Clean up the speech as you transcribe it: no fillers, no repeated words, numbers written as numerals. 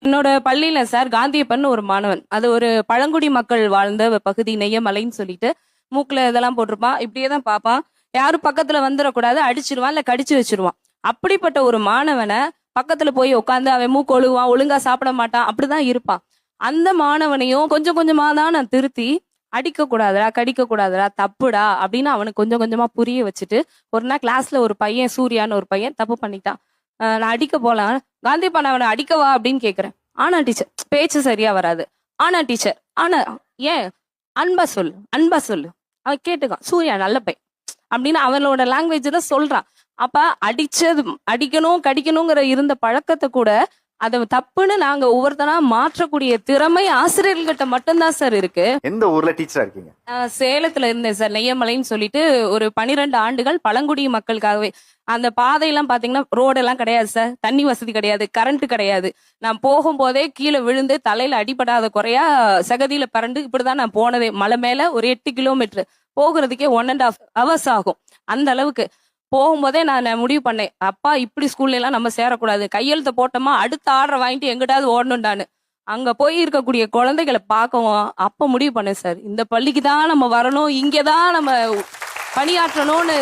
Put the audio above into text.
என்னோட பள்ளியில சார் காந்தியப்பன் ஒரு மாணவன். அது ஒரு பழங்குடி மக்கள் வாழ்ந்த பகுதி, நெய்யமலைன்னு சொல்லிட்டு. மூக்குல இதெல்லாம் போட்டிருப்பான். இப்படியே தான் பார்ப்பான். யாரும் பக்கத்துல வந்துடக்கூடாது, அடிச்சிருவான் இல்ல கடிச்சு வச்சிருவான். அப்படிப்பட்ட ஒரு மாணவனை பக்கத்துல போய் உட்காந்து அவன் மூக்கு ஒழுகுவான், ஒழுங்கா சாப்பிட மாட்டான், அப்படிதான் இருப்பான். அந்த மாணவனையும் கொஞ்சம் கொஞ்சமா தான் நான் திருத்தி, அடிக்க கூடாதுடா, கடிக்க கூடாதுடா, தப்புடா அப்படின்னு அவனுக்கு கொஞ்சம் கொஞ்சமா புரிய வச்சுட்டு, ஒரு நாள் கிளாஸ்ல ஒரு பையன், சூர்யான்னு ஒரு பையன் தப்பு பண்ணிட்டான். நான் அடிக்க போலாம். காந்தியப்பா நான் அவனை அடிக்கவா அப்படின்னு கேக்குறேன். ஆனா டீச்சர், பேச்சு சரியா வராது. ஆனா டீச்சர், ஆனா ஏன், அன்பா சொல்லு, அன்பா சொல்லு. அவன் கேட்டுக்கான், சூர்யா நல்ல பையன் அப்படின்னு அவனோட லாங்குவேஜ்ல சொல்றான். அப்ப அடிச்சது, அடிக்கணும் கடிக்கணுங்கிற இருந்த பழக்கத்தை கூட அதை தப்புன்னு நாங்க ஒவ்வொருத்தனா மாற்றக்கூடிய திறமை ஆசிரியர்கள்கிட்ட மட்டும்தான் சார் இருக்கு. எந்த ஊர்ல டீச்சரா இருக்கீங்க? சேலத்துல இருந்தேன் சார், நெய்யமலைன்னு சொல்லிட்டு. ஒரு 12 ஆண்டுகள் பழங்குடி மக்களுக்காகவே. அந்த பாதையெல்லாம் பாத்தீங்கன்னா ரோடெல்லாம் கிடையாது சார், தண்ணி வசதி கிடையாது, கரண்ட் கிடையாது. நான் போகும்போதே கீழே விழுந்து தலையில அடிபடாத குறையா சகதியில பறந்து இப்படிதான் நான் போனதே. மலை மேல ஒரு 8 கிலோமீட்டர் போகிறதுக்கே 1.5 hours ஆகும். அந்த அளவுக்கு போகும்போதே நான் முடிவு பண்ணேன், அப்பா இப்படி ஸ்கூல்ல எல்லாம் நம்ம சேரக்கூடாது. கையெழுத்த போட்டோமா அடுத்த ஆர்டர் வாங்கிட்டு எங்கிட்டாவது ஓடணும்டான்னு. அங்க போய் இருக்கக்கூடிய குழந்தைகளை பார்க்கவும் அப்ப முடிவு பண்ணேன் சார், இந்த பள்ளிக்கு தான் நம்ம வரணும், இங்கதான் நம்ம பணியாற்றணும்னு